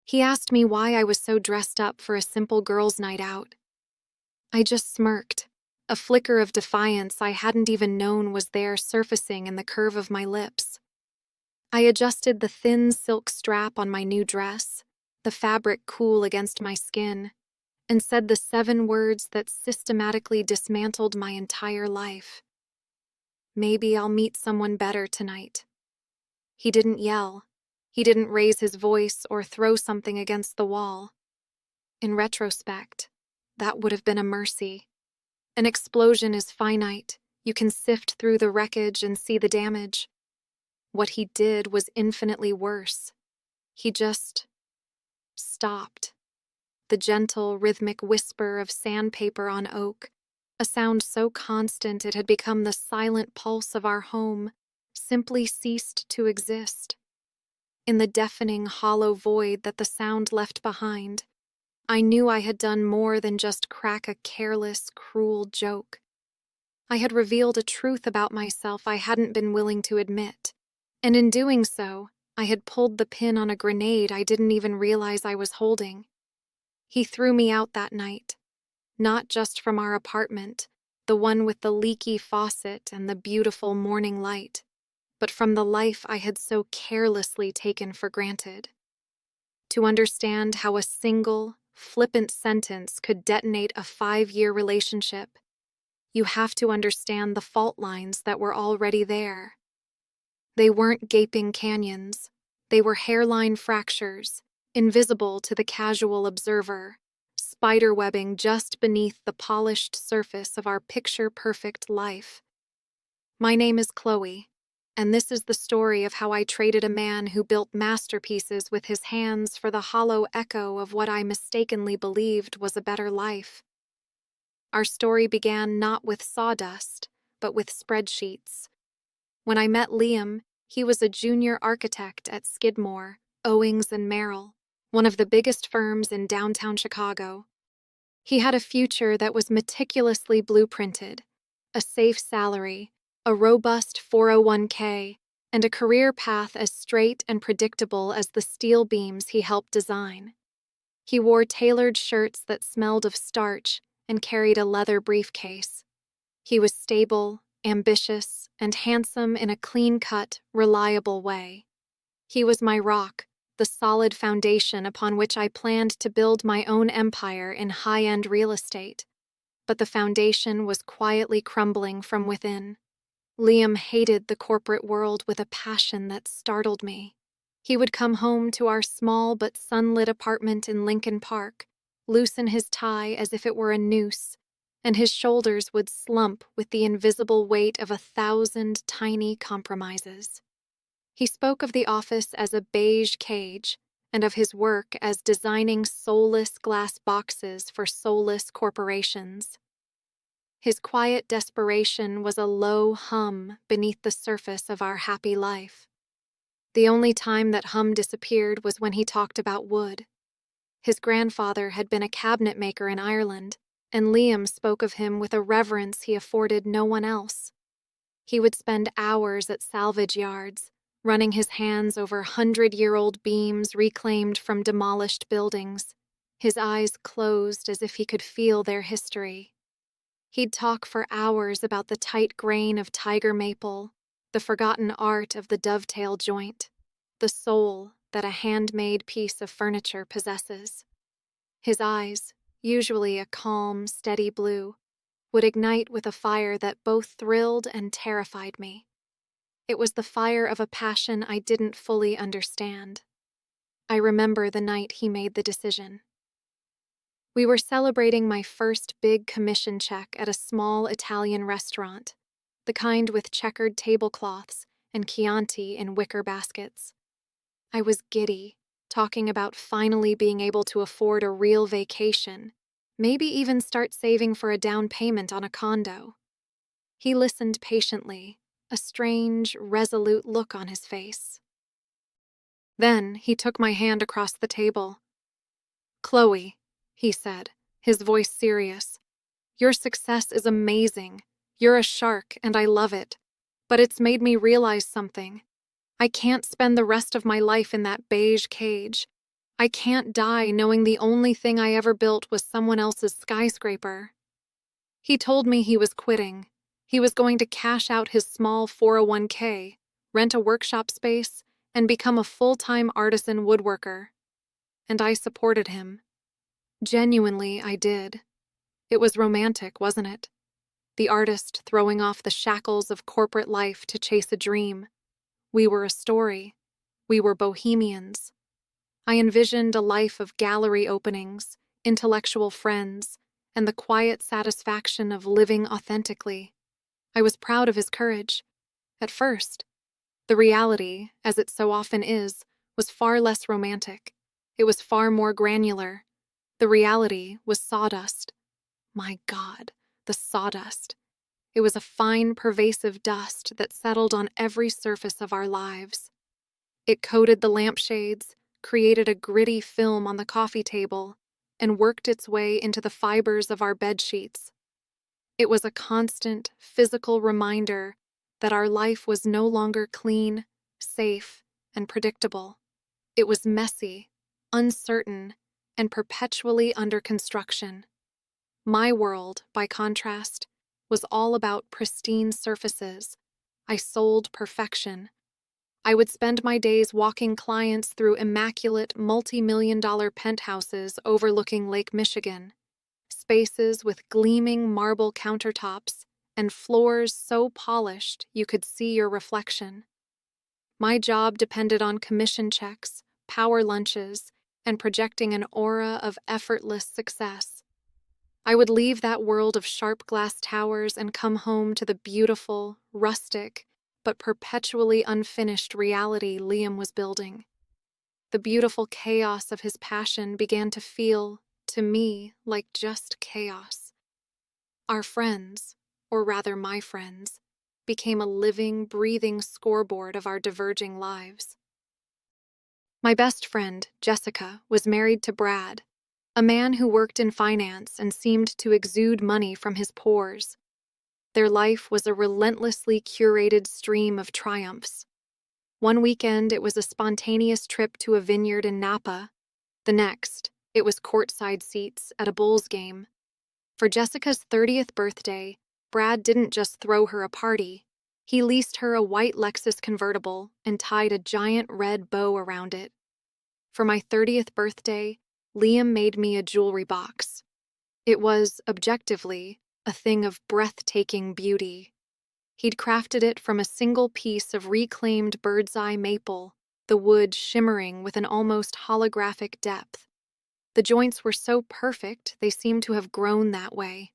He asked me why I was so dressed up for a simple girls' night out. I just smirked, a flicker of defiance I hadn't even known was there surfacing in the curve of my lips. I adjusted the thin silk strap on my new dress, the fabric cool against my skin, and said the 7 words that systematically dismantled my entire life. Maybe I'll meet someone better tonight. He didn't yell. He didn't raise his voice or throw something against the wall. In retrospect, that would have been a mercy. An explosion is finite. You can sift through the wreckage and see the damage. What he did was infinitely worse. He just stopped. The gentle, rhythmic whisper of sandpaper on oak, a sound so constant it had become the silent pulse of our home, simply ceased to exist. In the deafening, hollow void that the sound left behind, I knew I had done more than just crack a careless, cruel joke. I had revealed a truth about myself I hadn't been willing to admit, and in doing so, I had pulled the pin on a grenade I didn't even realize I was holding. He threw me out that night, not just from our apartment, the one with the leaky faucet and the beautiful morning light, but from the life I had so carelessly taken for granted. To understand how a single, flippant sentence could detonate a 5-year relationship, you have to understand the fault lines that were already there. They weren't gaping canyons. They were hairline fractures, invisible to the casual observer, spiderwebbing just beneath the polished surface of our picture-perfect life. My name is Chloe, and this is the story of how I traded a man who built masterpieces with his hands for the hollow echo of what I mistakenly believed was a better life. Our story began not with sawdust, but with spreadsheets. When I met Liam, he was a junior architect at Skidmore, Owings and Merrill, one of the biggest firms in downtown Chicago. He had a future that was meticulously blueprinted, a safe salary, a robust 401k, and a career path as straight and predictable as the steel beams he helped design. He wore tailored shirts that smelled of starch and carried a leather briefcase. He was stable, ambitious, and handsome in a clean-cut, reliable way. He was my rock, the solid foundation upon which I planned to build my own empire in high-end real estate. But the foundation was quietly crumbling from within. Liam hated the corporate world with a passion that startled me. He would come home to our small but sunlit apartment in Lincoln Park, loosen his tie as if it were a noose, and his shoulders would slump with the invisible weight of 1,000 tiny compromises. He spoke of the office as a beige cage, and of his work as designing soulless glass boxes for soulless corporations. His quiet desperation was a low hum beneath the surface of our happy life. The only time that hum disappeared was when he talked about wood. His grandfather had been a cabinet maker in Ireland, and Liam spoke of him with a reverence he afforded no one else. He would spend hours at salvage yards, running his hands over 100-year-old beams reclaimed from demolished buildings, his eyes closed as if he could feel their history. He'd talk for hours about the tight grain of tiger maple, the forgotten art of the dovetail joint, the soul that a handmade piece of furniture possesses. His eyes, usually a calm, steady blue, would ignite with a fire that both thrilled and terrified me. It was the fire of a passion I didn't fully understand. I remember the night he made the decision. We were celebrating my first big commission check at a small Italian restaurant, the kind with checkered tablecloths and Chianti in wicker baskets. I was giddy, talking about finally being able to afford a real vacation, maybe even start saving for a down payment on a condo. He listened patiently, a strange, resolute look on his face. Then he took my hand across the table. "Chloe," he said, his voice serious, "your success is amazing. You're a shark, and I love it. But it's made me realize something. I can't spend the rest of my life in that beige cage. I can't die knowing the only thing I ever built was someone else's skyscraper. He told me he was quitting. He was going to cash out his small 401k, rent a workshop space, and become a full-time artisan woodworker. And I supported him. Genuinely, I did. It was romantic, wasn't it? The artist throwing off the shackles of corporate life to chase a dream. We were a story. We were bohemians. I envisioned a life of gallery openings, intellectual friends, and the quiet satisfaction of living authentically. I was proud of his courage. At first, the reality, as it so often is, was far less romantic. It was far more granular. The reality was sawdust. My God, the sawdust. It was a fine, pervasive dust that settled on every surface of our lives. It coated the lampshades, created a gritty film on the coffee table, and worked its way into the fibers of our bedsheets. It was a constant, physical reminder that our life was no longer clean, safe, and predictable. It was messy, uncertain, and perpetually under construction. My world, by contrast, was all about pristine surfaces. I sold perfection. I would spend my days walking clients through immaculate, multi-million-dollar penthouses overlooking Lake Michigan, spaces with gleaming marble countertops and floors so polished you could see your reflection. My job depended on commission checks, power lunches, and projecting an aura of effortless success. I would leave that world of sharp glass towers and come home to the beautiful, rustic, but perpetually unfinished reality Liam was building. The beautiful chaos of his passion began to feel, to me, like just chaos. Our friends, or rather my friends, became a living, breathing scoreboard of our diverging lives. My best friend, Jessica, was married to Brad, a man who worked in finance and seemed to exude money from his pores. Their life was a relentlessly curated stream of triumphs. One weekend, it was a spontaneous trip to a vineyard in Napa. The next, it was courtside seats at a Bulls game. For Jessica's 30th birthday, Brad didn't just throw her a party. He leased her a white Lexus convertible and tied a giant red bow around it. For my 30th birthday, Liam made me a jewelry box. It was, objectively, a thing of breathtaking beauty. He'd crafted it from a single piece of reclaimed bird's-eye maple, the wood shimmering with an almost holographic depth. The joints were so perfect they seemed to have grown that way.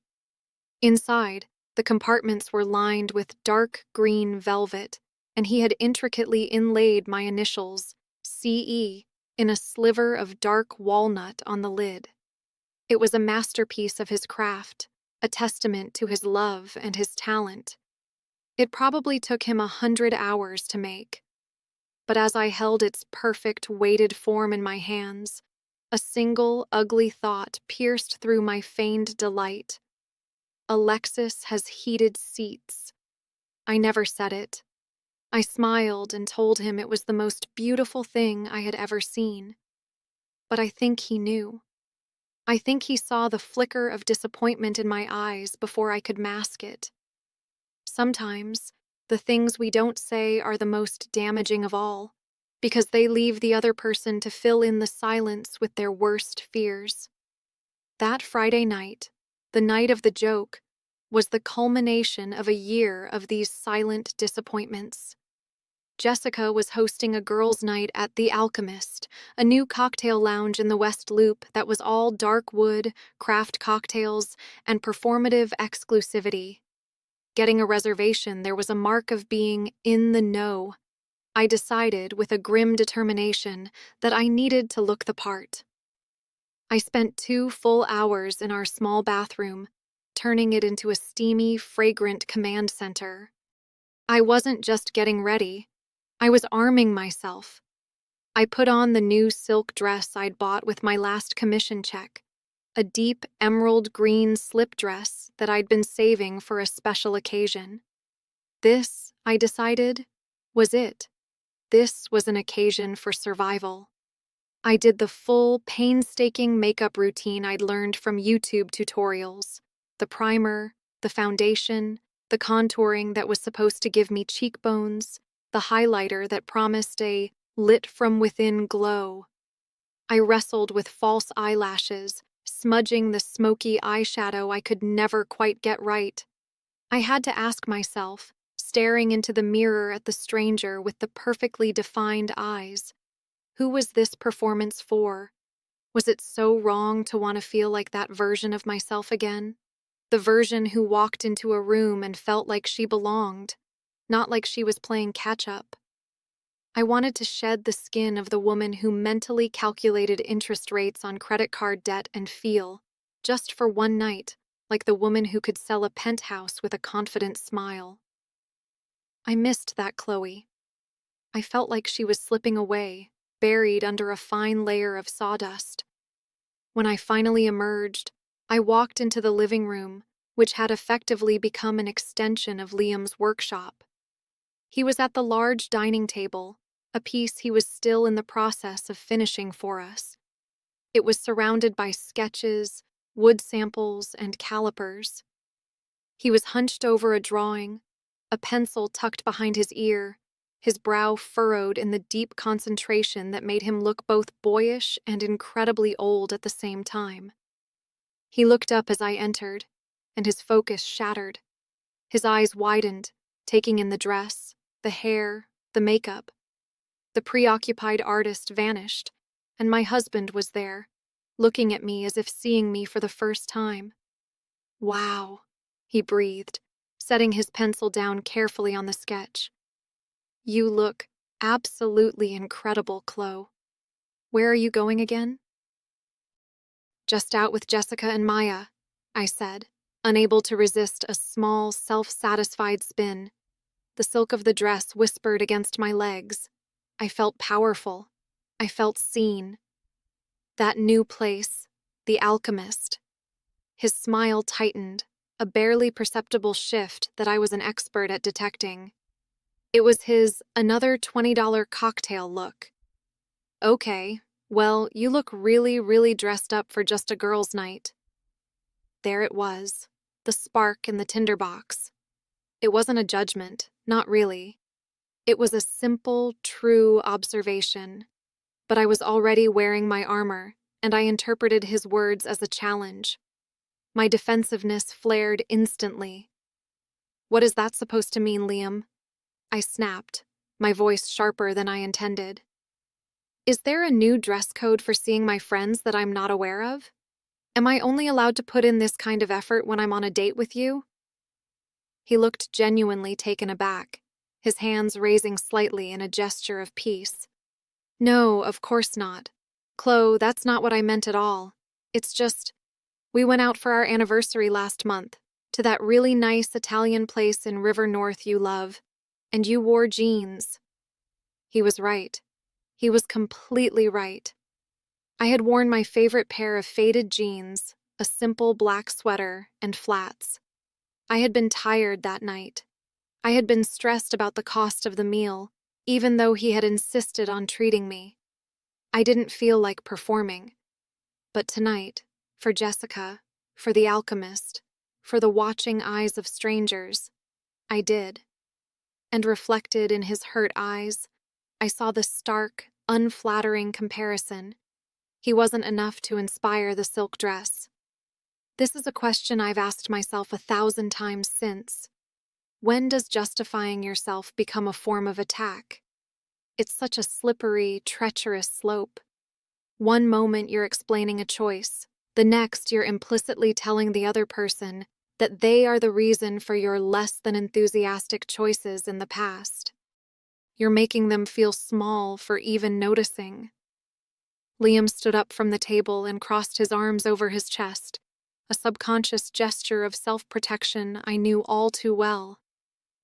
Inside, the compartments were lined with dark green velvet, and he had intricately inlaid my initials, CE, in a sliver of dark walnut on the lid. It was a masterpiece of his craft, a testament to his love and his talent. It probably took him 100 hours to make. But as I held its perfect, weighted form in my hands, a single, ugly thought pierced through my feigned delight. Alexis has heated seats. I never said it. I smiled and told him it was the most beautiful thing I had ever seen. But I think he knew. I think he saw the flicker of disappointment in my eyes before I could mask it. Sometimes, the things we don't say are the most damaging of all, because they leave the other person to fill in the silence with their worst fears. That Friday night, the night of the joke, was the culmination of a year of these silent disappointments. Jessica was hosting a girls' night at The Alchemist, a new cocktail lounge in the West Loop that was all dark wood, craft cocktails, and performative exclusivity. Getting a reservation there was a mark of being in the know. I decided, with a grim determination, that I needed to look the part. I spent 2 full hours in our small bathroom, turning it into a steamy, fragrant command center. I wasn't just getting ready. I was arming myself. I put on the new silk dress I'd bought with my last commission check, a deep emerald green slip dress that I'd been saving for a special occasion. This, I decided, was it. This was an occasion for survival. I did the full, painstaking makeup routine I'd learned from YouTube tutorials. The primer, the foundation, the contouring that was supposed to give me cheekbones, the highlighter that promised a lit-from-within glow. I wrestled with false eyelashes, smudging the smoky eyeshadow I could never quite get right. I had to ask myself, staring into the mirror at the stranger with the perfectly defined eyes, who was this performance for? Was it so wrong to want to feel like that version of myself again? The version who walked into a room and felt like she belonged, not like she was playing catch-up. I wanted to shed the skin of the woman who mentally calculated interest rates on credit card debt and feel, just for one night, like the woman who could sell a penthouse with a confident smile. I missed that Chloe. I felt like she was slipping away, buried under a fine layer of sawdust. When I finally emerged, I walked into the living room, which had effectively become an extension of Liam's workshop. He was at the large dining table, a piece he was still in the process of finishing for us. It was surrounded by sketches, wood samples, and calipers. He was hunched over a drawing, a pencil tucked behind his ear, his brow furrowed in the deep concentration that made him look both boyish and incredibly old at the same time. He looked up as I entered, and his focus shattered. His eyes widened, taking in the dress, the hair, the makeup. The preoccupied artist vanished, and my husband was there, looking at me as if seeing me for the first time. "Wow," he breathed, setting his pencil down carefully on the sketch. "You look absolutely incredible, Chloe. Where are you going again?" "Just out with Jessica and Maya," I said, unable to resist a small, self-satisfied spin. The silk of the dress whispered against my legs. I felt powerful. I felt seen. That new place, the alchemist. His smile tightened, a barely perceptible shift that I was an expert at detecting. It was his another $20 cocktail look. "Okay, well, you look really, really dressed up for just a girls' night." There it was, the spark in the tinderbox. It wasn't a judgment, not really. It was a simple, true observation. But I was already wearing my armor, and I interpreted his words as a challenge. My defensiveness flared instantly. "What is that supposed to mean, Liam?" I snapped, my voice sharper than I intended. "Is there a new dress code for seeing my friends that I'm not aware of? Am I only allowed to put in this kind of effort when I'm on a date with you?" He looked genuinely taken aback, his hands raising slightly in a gesture of peace. "No, of course not. Chloe, that's not what I meant at all. It's just, we went out for our anniversary last month, to that really nice Italian place in River North you love, and you wore jeans." He was right. He was completely right. I had worn my favorite pair of faded jeans, a simple black sweater, and flats. I had been tired that night. I had been stressed about the cost of the meal, even though he had insisted on treating me. I didn't feel like performing. But tonight, for Jessica, for the alchemist, for the watching eyes of strangers, I did. And reflected in his hurt eyes, I saw the stark, unflattering comparison. He wasn't enough to inspire the silk dress. This is a question I've asked myself 1,000 times since. When does justifying yourself become a form of attack? It's such a slippery, treacherous slope. One moment you're explaining a choice, the next you're implicitly telling the other person that they are the reason for your less than enthusiastic choices in the past. You're making them feel small for even noticing. Liam stood up from the table and crossed his arms over his chest, a subconscious gesture of self-protection I knew all too well.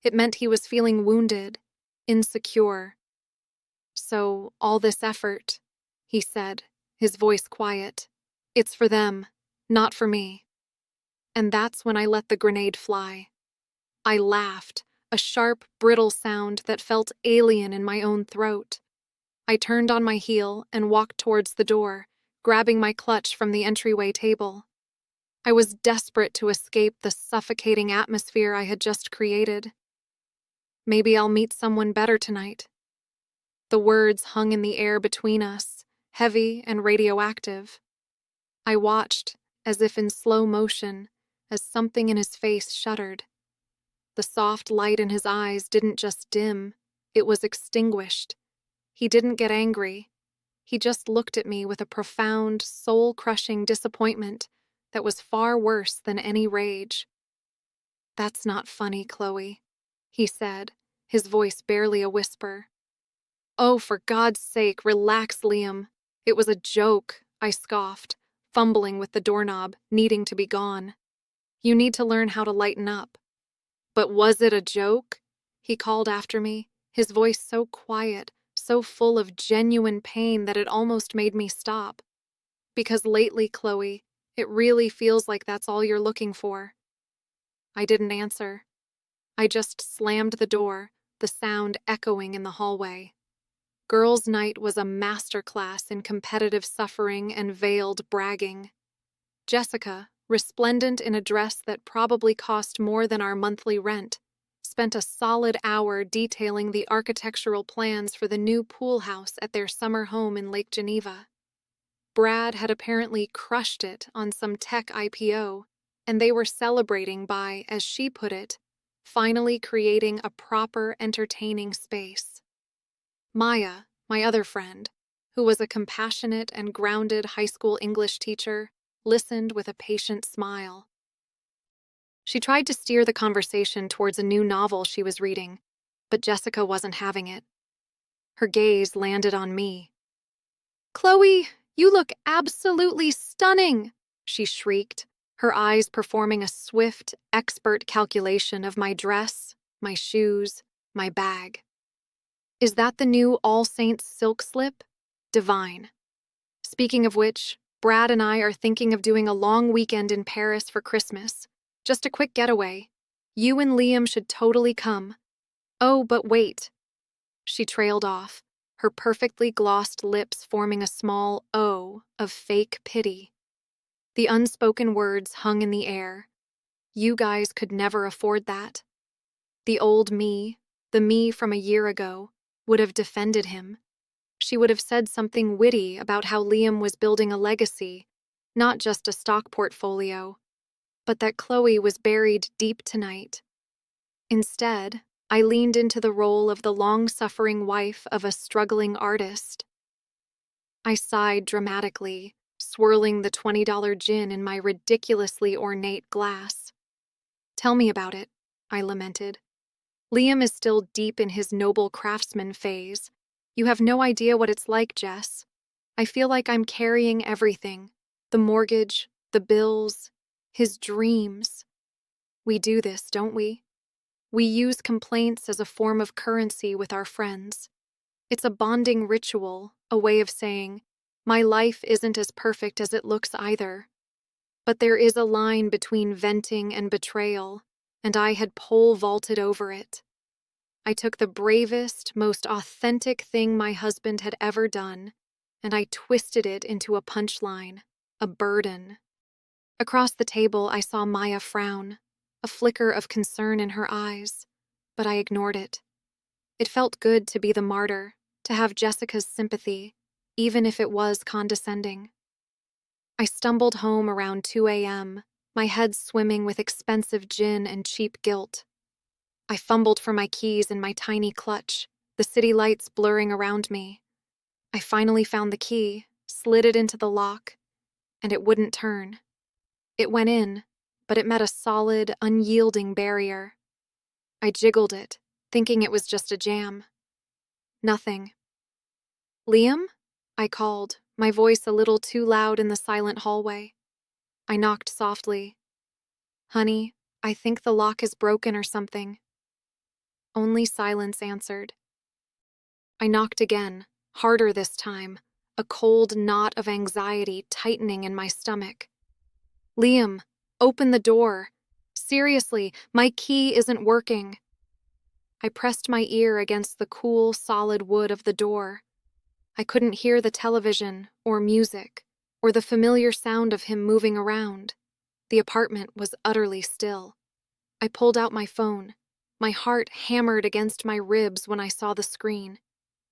It meant he was feeling wounded, insecure. "So, all this effort," he said, his voice quiet, "it's for them, not for me." And that's when I let the grenade fly. I laughed, a sharp, brittle sound that felt alien in my own throat. I turned on my heel and walked towards the door, grabbing my clutch from the entryway table. I was desperate to escape the suffocating atmosphere I had just created. Maybe I'll meet someone better tonight. The words hung in the air between us, heavy and radioactive. I watched, as if in slow motion, as something in his face shuddered. The soft light in his eyes didn't just dim, it was extinguished. He didn't get angry. He just looked at me with a profound, soul-crushing disappointment that was far worse than any rage. "That's not funny, Chloe," he said, his voice barely a whisper. "Oh, for God's sake, relax, Liam. It was a joke," I scoffed, fumbling with the doorknob, needing to be gone. "You need to learn how to lighten up." "But was it a joke?" he called after me, his voice so quiet, so full of genuine pain that it almost made me stop. "Because lately, Chloe, it really feels like that's all you're looking for." I didn't answer. I just slammed the door, the sound echoing in the hallway. Girls' night was a masterclass in competitive suffering and veiled bragging. Jessica, resplendent in a dress that probably cost more than our monthly rent, spent a solid hour detailing the architectural plans for the new pool house at their summer home in Lake Geneva. Brad had apparently crushed it on some tech IPO, and they were celebrating by, as she put it, finally creating a proper, entertaining space. Maya, my other friend, who was a compassionate and grounded high school English teacher, listened with a patient smile. She tried to steer the conversation towards a new novel she was reading, but Jessica wasn't having it. Her gaze landed on me. "Chloe, you look absolutely stunning!" she shrieked, her eyes performing a swift, expert calculation of my dress, my shoes, my bag. "Is that the new All Saints silk slip? Divine. Speaking of which, Brad and I are thinking of doing a long weekend in Paris for Christmas. Just a quick getaway. You and Liam should totally come." "Oh, but wait." She trailed off, her perfectly glossed lips forming a small O of fake pity. The unspoken words hung in the air. You guys could never afford that. The old me, the me from a year ago, would have defended him. She would have said something witty about how Liam was building a legacy, not just a stock portfolio, but that Chloe was buried deep tonight. Instead, I leaned into the role of the long-suffering wife of a struggling artist. I sighed dramatically, swirling the $20 gin in my ridiculously ornate glass. "Tell me about it," I lamented. "Liam is still deep in his noble craftsman phase. You have no idea what it's like, Jess. I feel like I'm carrying everything. The mortgage, the bills, his dreams. We do this, don't we? We use complaints as a form of currency with our friends. It's a bonding ritual, a way of saying, my life isn't as perfect as it looks either. But there is a line between venting and betrayal, and I had pole vaulted over it. I took the bravest, most authentic thing my husband had ever done, and I twisted it into a punchline, a burden. Across the table, I saw Maya frown, a flicker of concern in her eyes, but I ignored it. It felt good to be the martyr, to have Jessica's sympathy, even if it was condescending. I stumbled home around 2 a.m., my head swimming with expensive gin and cheap guilt. I fumbled for my keys in my tiny clutch, the city lights blurring around me. I finally found the key, slid it into the lock, and it wouldn't turn. It went in, but it met a solid, unyielding barrier. I jiggled it, thinking it was just a jam. Nothing. "Liam?" I called, my voice a little too loud in the silent hallway. I knocked softly. "Honey, I think the lock is broken or something." Only silence answered. I knocked again, harder this time, a cold knot of anxiety tightening in my stomach. "Liam, open the door. Seriously, my key isn't working." I pressed my ear against the cool, solid wood of the door. I couldn't hear the television or music or the familiar sound of him moving around. The apartment was utterly still. I pulled out my phone. My heart hammered against my ribs when I saw the screen.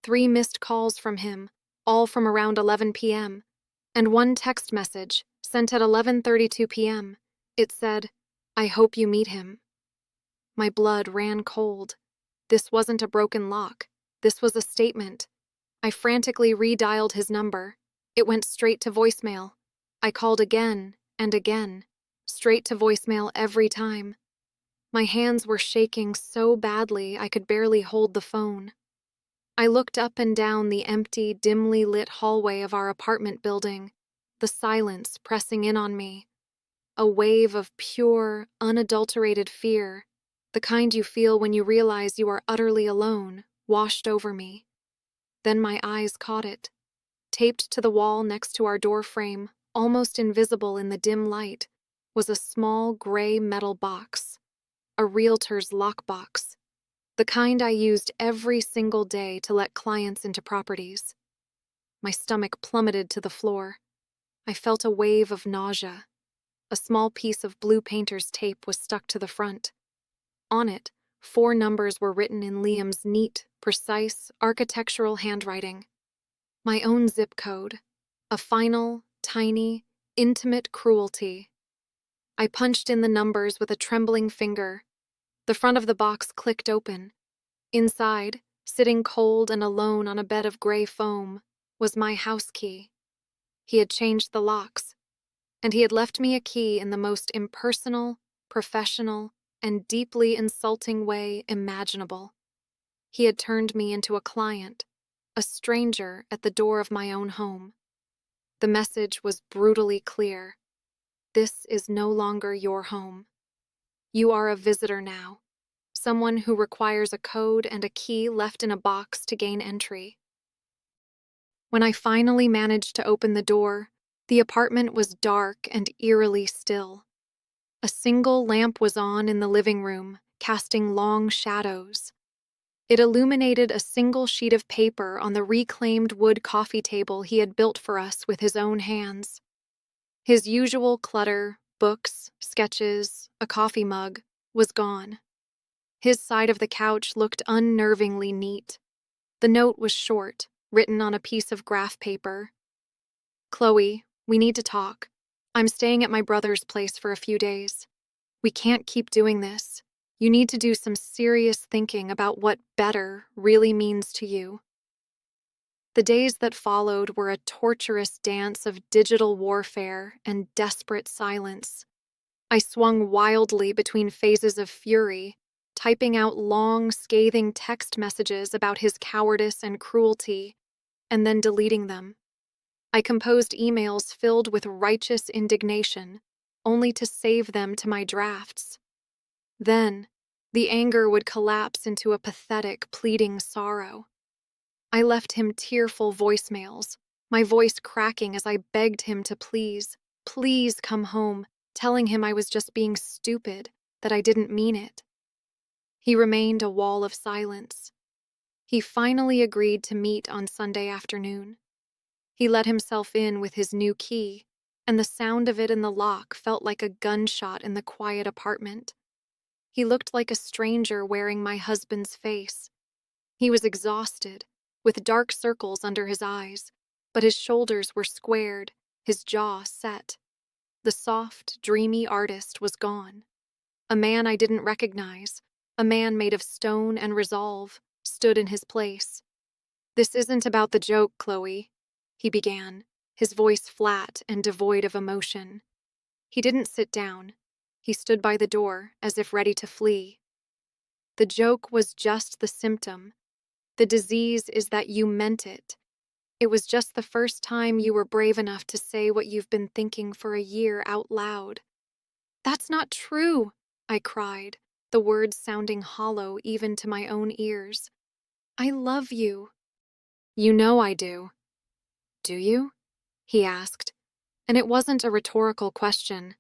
3 missed calls from him, all from around 11 p.m., and one text message sent at 11:32 p.m. It said, "I hope you meet him." My blood ran cold. This wasn't a broken lock. This was a statement. I frantically redialed his number. It went straight to voicemail. I called again and again, straight to voicemail every time. My hands were shaking so badly I could barely hold the phone. I looked up and down the empty, dimly lit hallway of our apartment building, the silence pressing in on me. A wave of pure, unadulterated fear, the kind you feel when you realize you are utterly alone, washed over me. Then my eyes caught it. Taped to the wall next to our door frame, almost invisible in the dim light, was a small gray metal box. A realtor's lockbox, the kind I used every single day to let clients into properties. My stomach plummeted to the floor. I felt a wave of nausea. A small piece of blue painter's tape was stuck to the front. On it, 4 numbers were written in Liam's neat, precise, architectural handwriting. My own zip code. A final, tiny, intimate cruelty. I punched in the numbers with a trembling finger. The front of the box clicked open. Inside, sitting cold and alone on a bed of gray foam, was my house key. He had changed the locks, and he had left me a key in the most impersonal, professional, and deeply insulting way imaginable. He had turned me into a client, a stranger at the door of my own home. The message was brutally clear. This is no longer your home. You are a visitor now, someone who requires a code and a key left in a box to gain entry. When I finally managed to open the door, the apartment was dark and eerily still. A single lamp was on in the living room, casting long shadows. It illuminated a single sheet of paper on the reclaimed wood coffee table he had built for us with his own hands. His usual clutter, books, sketches, a coffee mug, was gone. His side of the couch looked unnervingly neat. The note was short, written on a piece of graph paper. "Chloe, we need to talk. I'm staying at my brother's place for a few days. We can't keep doing this. You need to do some serious thinking about what better really means to you." The days that followed were a torturous dance of digital warfare and desperate silence. I swung wildly between phases of fury, typing out long, scathing text messages about his cowardice and cruelty, and then deleting them. I composed emails filled with righteous indignation, only to save them to my drafts. Then, the anger would collapse into a pathetic, pleading sorrow. I left him tearful voicemails, my voice cracking as I begged him to please come home, telling him I was just being stupid, that I didn't mean it. He remained a wall of silence. He finally agreed to meet on Sunday afternoon. He let himself in with his new key, and the sound of it in the lock felt like a gunshot in the quiet apartment. He looked like a stranger wearing my husband's face. He was exhausted, with dark circles under his eyes, but his shoulders were squared, his jaw set. The soft, dreamy artist was gone. A man I didn't recognize, a man made of stone and resolve, stood in his place. "This isn't about the joke, Chloe," he began, his voice flat and devoid of emotion. He didn't sit down. He stood by the door, as if ready to flee. "The joke was just the symptom. The disease is that you meant it. It was just the first time you were brave enough to say what you've been thinking for a year out loud." "That's not true," I cried, the words sounding hollow even to my own ears. "I love you." "You know I do." "Do you?" he asked. And it wasn't a rhetorical question.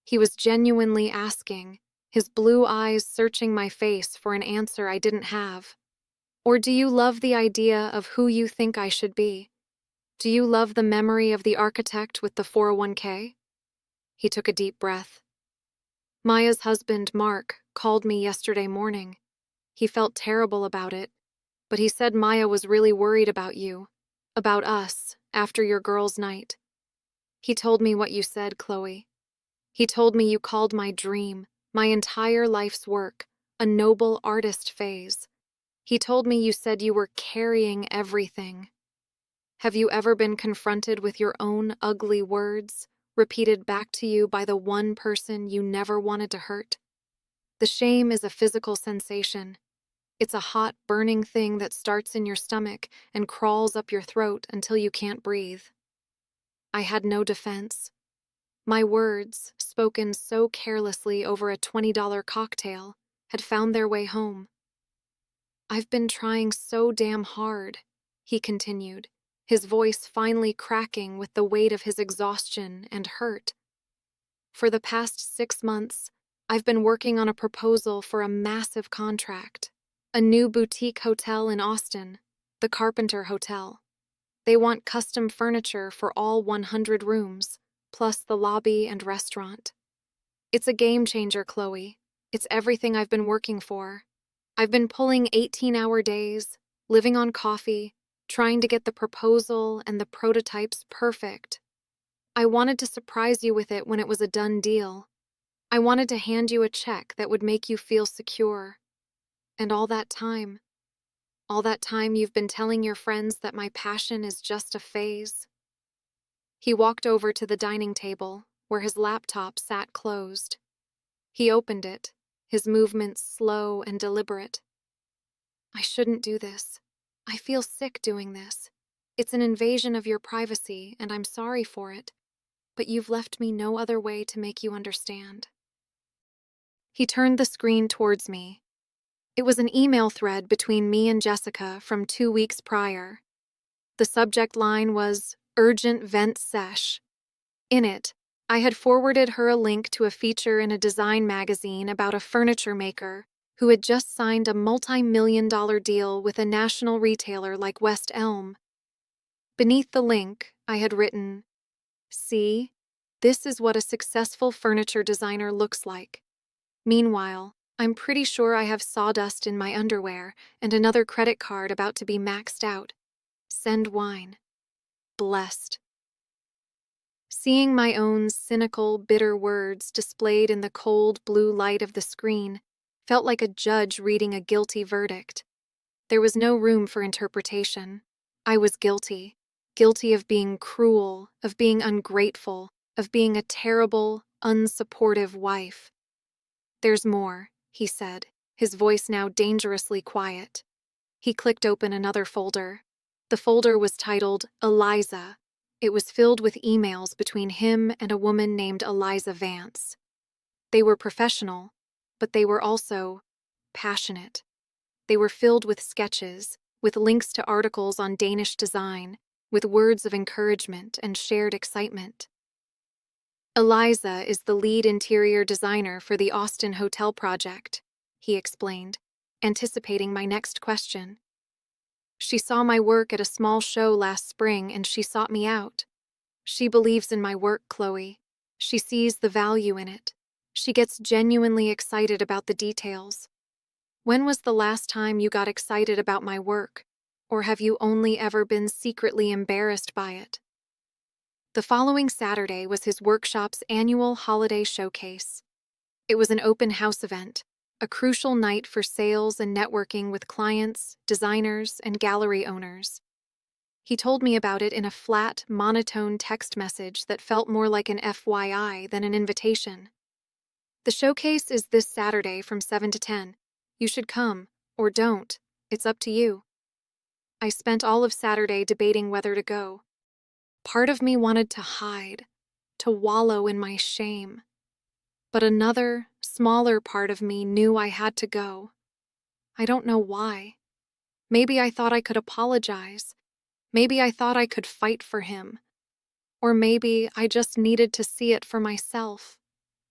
He was genuinely asking, his blue eyes searching my face for an answer I didn't have. "Or do you love the idea of who you think I should be? Do you love the memory of the architect with the 401k? He took a deep breath. Maya's husband, Mark, called me yesterday morning. He felt terrible about it, but he said Maya was really worried about you, about us, after your girls' night. He told me what you said, Chloe. He told me you called my dream, my entire life's work, a noble artist phase. He told me you said you were carrying everything. Have you ever been confronted with your own ugly words, repeated back to you by the one person you never wanted to hurt? The shame is a physical sensation. It's a hot, burning thing that starts in your stomach and crawls up your throat until you can't breathe. I had no defense. My words, spoken so carelessly over a $20 cocktail, had found their way home. I've been trying so damn hard, he continued, his voice finally cracking with the weight of his exhaustion and hurt. For the past 6 months, I've been working on a proposal for a massive contract, a new boutique hotel in Austin, the Carpenter Hotel. They want custom furniture for all 100 rooms, plus the lobby and restaurant. It's a game changer, Chloe. It's everything I've been working for. I've been pulling 18-hour days, living on coffee, trying to get the proposal and the prototypes perfect. I wanted to surprise you with it when it was a done deal. I wanted to hand you a check that would make you feel secure. And all that time you've been telling your friends that my passion is just a phase. He walked over to the dining table, where his laptop sat closed. He opened it, his movements slow and deliberate. I shouldn't do this. I feel sick doing this. It's an invasion of your privacy, and I'm sorry for it. But you've left me no other way to make you understand. He turned the screen towards me. It was an email thread between me and Jessica from 2 weeks prior. The subject line was, "Urgent Vent Sesh." In it, I had forwarded her a link to a feature in a design magazine about a furniture maker who had just signed a multi-million-dollar deal with a national retailer like West Elm. Beneath the link, I had written, "See, this is what a successful furniture designer looks like. Meanwhile, I'm pretty sure I have sawdust in my underwear and another credit card about to be maxed out. Send wine. Blessed." Seeing my own cynical, bitter words displayed in the cold blue light of the screen felt like a judge reading a guilty verdict. There was no room for interpretation. I was guilty. Guilty of being cruel, of being ungrateful, of being a terrible, unsupportive wife. "There's more," he said, his voice now dangerously quiet. He clicked open another folder. The folder was titled Eliza. It was filled with emails between him and a woman named Eliza Vance. They were professional, but they were also passionate. They were filled with sketches, with links to articles on Danish design, with words of encouragement and shared excitement. "Eliza is the lead interior designer for the Austin Hotel project," he explained, anticipating my next question. "She saw my work at a small show last spring and she sought me out. She believes in my work, Chloe. She sees the value in it. She gets genuinely excited about the details. When was the last time you got excited about my work, or have you only ever been secretly embarrassed by it?" The following Saturday was his workshop's annual holiday showcase. It was an open house event, a crucial night for sales and networking with clients, designers, and gallery owners. He told me about it in a flat, monotone text message that felt more like an FYI than an invitation. "The showcase is this Saturday from 7 to 10. You should come, or don't. It's up to you." I spent all of Saturday debating whether to go. Part of me wanted to hide, to wallow in my shame. But another, smaller part of me knew I had to go. I don't know why. Maybe I thought I could apologize. Maybe I thought I could fight for him. Or maybe I just needed to see it for myself.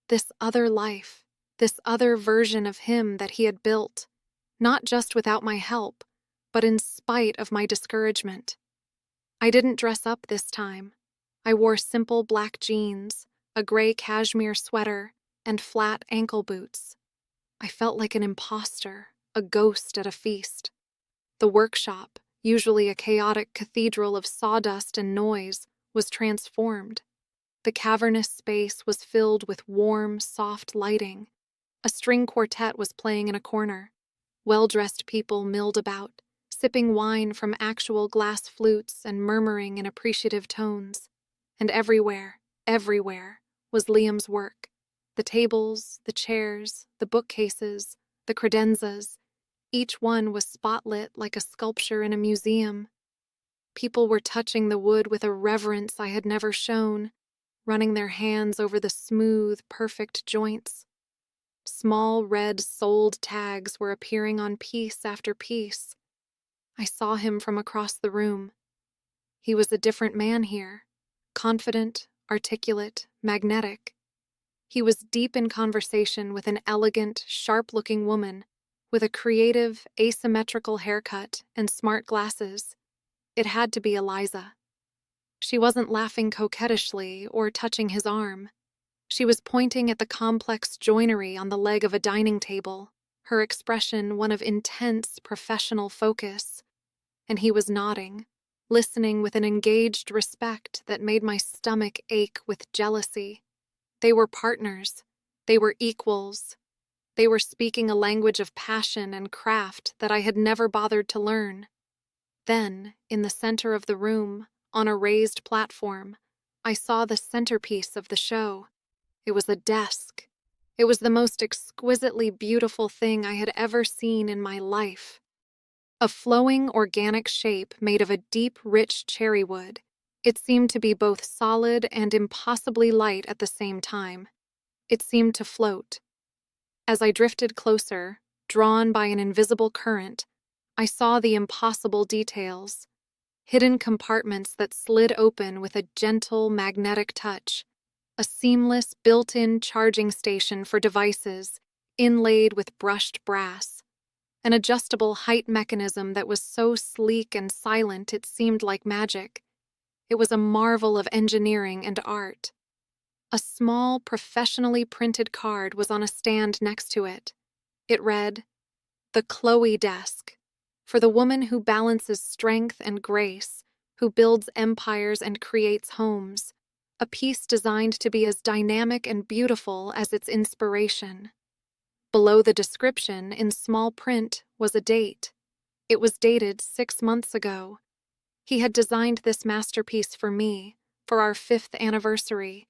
This other life, this other version of him that he had built, not just without my help, but in spite of my discouragement. I didn't dress up this time. I wore simple black jeans, a gray cashmere sweater, and flat ankle boots. I felt like an imposter, a ghost at a feast. The workshop, usually a chaotic cathedral of sawdust and noise, was transformed. The cavernous space was filled with warm, soft lighting. A string quartet was playing in a corner. Well-dressed people milled about, sipping wine from actual glass flutes and murmuring in appreciative tones. And everywhere, was Liam's work. The tables, the chairs, the bookcases, the credenzas, each one was spotlit like a sculpture in a museum. People were touching the wood with a reverence I had never shown, running their hands over the smooth, perfect joints. Small red sold tags were appearing on piece after piece. I saw him from across the room. He was a different man here, confident, articulate, magnetic. He was deep in conversation with an elegant, sharp-looking woman with a creative, asymmetrical haircut and smart glasses. It had to be Eliza. She wasn't laughing coquettishly or touching his arm. She was pointing at the complex joinery on the leg of a dining table, her expression one of intense professional focus. And he was nodding, listening with an engaged respect that made my stomach ache with jealousy. They were partners. They were equals. They were speaking a language of passion and craft that I had never bothered to learn. Then, in the center of the room, on a raised platform, I saw the centerpiece of the show. It was a desk. It was the most exquisitely beautiful thing I had ever seen in my life. A flowing organic shape made of a deep, rich cherry wood. It seemed to be both solid and impossibly light at the same time. It seemed to float. As I drifted closer, drawn by an invisible current, I saw the impossible details. Hidden compartments that slid open with a gentle, magnetic touch. A seamless, built-in charging station for devices, inlaid with brushed brass. An adjustable height mechanism that was so sleek and silent it seemed like magic. It was a marvel of engineering and art. A small, professionally printed card was on a stand next to it. It read, "The Chloe Desk, for the woman who balances strength and grace, who builds empires and creates homes. A piece designed to be as dynamic and beautiful as its inspiration." Below the description, in small print, was a date. It was dated 6 months ago. He had designed this masterpiece for me, for our 5th anniversary.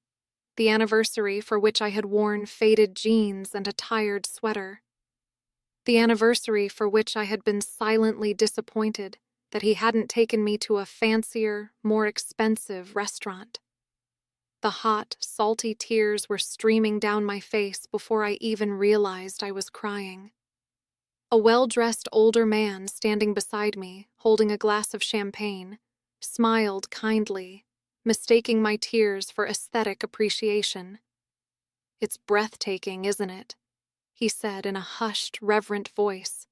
The anniversary for which I had worn faded jeans and a tired sweater. The anniversary for which I had been silently disappointed that he hadn't taken me to a fancier, more expensive restaurant. The hot, salty tears were streaming down my face before I even realized I was crying. A well-dressed older man standing beside me, holding a glass of champagne, smiled kindly, mistaking my tears for aesthetic appreciation. "It's breathtaking, isn't it?" he said in a hushed, reverent voice.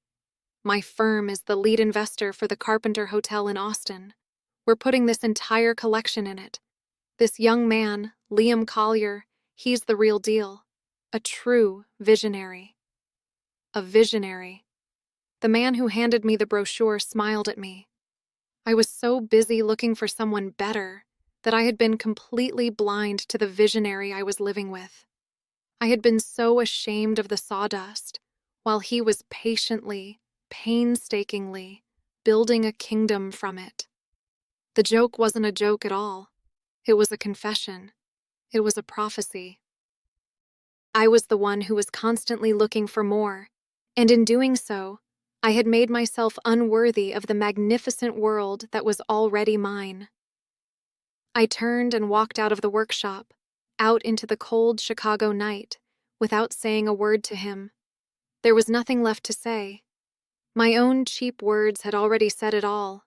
"My firm is the lead investor for the Carpenter Hotel in Austin. We're putting this entire collection in it. This young man, Liam Collier, he's the real deal. A true visionary." A visionary. The man who handed me the brochure smiled at me. I was so busy looking for someone better that I had been completely blind to the visionary I was living with. I had been so ashamed of the sawdust, while he was patiently, painstakingly, building a kingdom from it. The joke wasn't a joke at all. It was a confession. It was a prophecy. I was the one who was constantly looking for more, and in doing so, I had made myself unworthy of the magnificent world that was already mine. I turned and walked out of the workshop, out into the cold Chicago night, without saying a word to him. There was nothing left to say. My own cheap words had already said it all.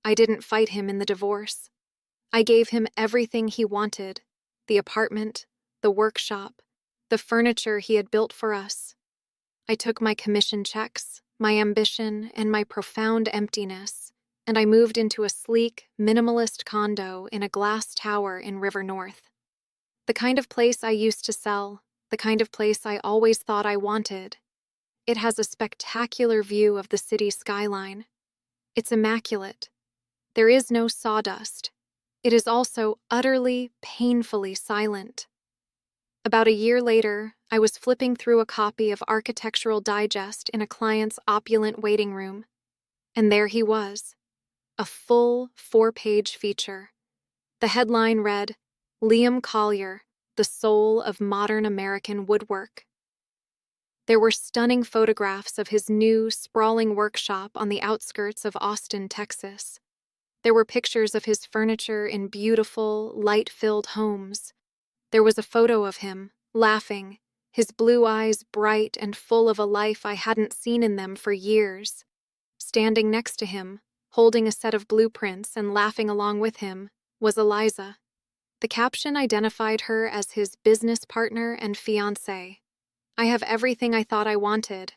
I didn't fight him in the divorce. I gave him everything he wanted: the apartment, the workshop, the furniture he had built for us. I took my commission checks, my ambition, and my profound emptiness, and I moved into a sleek, minimalist condo in a glass tower in River North. The kind of place I used to sell, the kind of place I always thought I wanted. It has a spectacular view of the city skyline. It's immaculate. There is no sawdust. It is also utterly, painfully silent. About a year later, I was flipping through a copy of Architectural Digest in a client's opulent waiting room, and there he was, a full 4-page feature. The headline read, "Liam Collier, the Soul of Modern American Woodwork." There were stunning photographs of his new, sprawling workshop on the outskirts of Austin, Texas. There were pictures of his furniture in beautiful, light-filled homes. There was a photo of him, laughing, his blue eyes bright and full of a life I hadn't seen in them for years. Standing next to him, holding a set of blueprints and laughing along with him, was Eliza. The caption identified her as his business partner and fiancée. "I have everything I thought I wanted.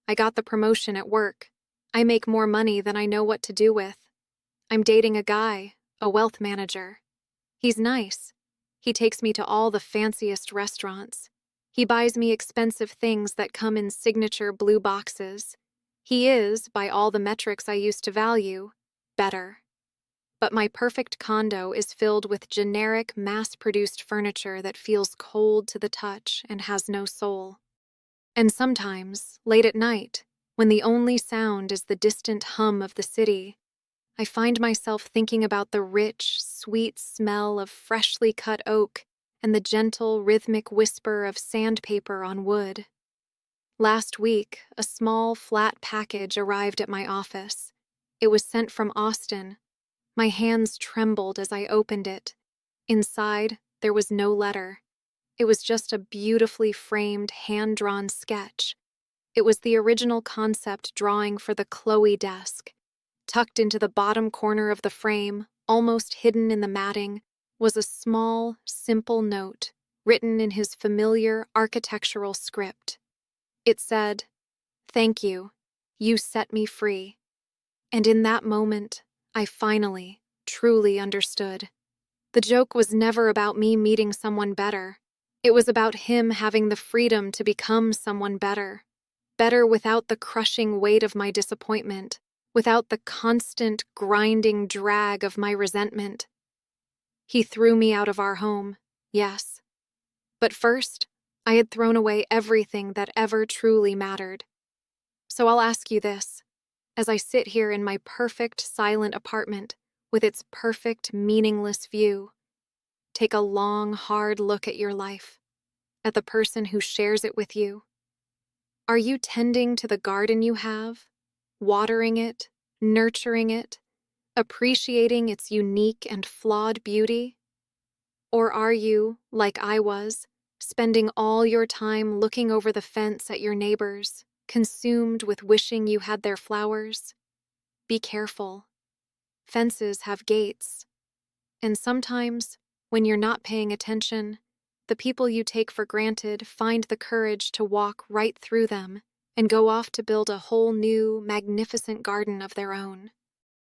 I got the promotion at work. I make more money than I know what to do with. I'm dating a guy, a wealth manager. He's nice. He takes me to all the fanciest restaurants. He buys me expensive things that come in signature blue boxes. He is, by all the metrics I used to value, better. But my perfect condo is filled with generic, mass-produced furniture that feels cold to the touch and has no soul. And sometimes, late at night, when the only sound is the distant hum of the city, I find myself thinking about the rich, sweet smell of freshly cut oak and the gentle, rhythmic whisper of sandpaper on wood. Last week, a small, flat package arrived at my office. It was sent from Austin. My hands trembled as I opened it. Inside, there was no letter. It was just a beautifully framed, hand-drawn sketch. It was the original concept drawing for the Chloe desk. Tucked into the bottom corner of the frame, almost hidden in the matting, was a small, simple note written in his familiar architectural script. It said, "Thank you. You set me free." And in that moment, I finally, truly understood. The joke was never about me meeting someone better. It was about him having the freedom to become someone better. Better without the crushing weight of my disappointment, without the constant, grinding drag of my resentment. He threw me out of our home, yes. But first, I had thrown away everything that ever truly mattered. So I'll ask you this, as I sit here in my perfect, silent apartment with its perfect, meaningless view. Take a long, hard look at your life, at the person who shares it with you. Are you tending to the garden you have, watering it, nurturing it, appreciating its unique and flawed beauty? Or are you, like I was, spending all your time looking over the fence at your neighbors, consumed with wishing you had their flowers? Be careful. Fences have gates. And sometimes, when you're not paying attention, the people you take for granted find the courage to walk right through them and go off to build a whole new, magnificent garden of their own.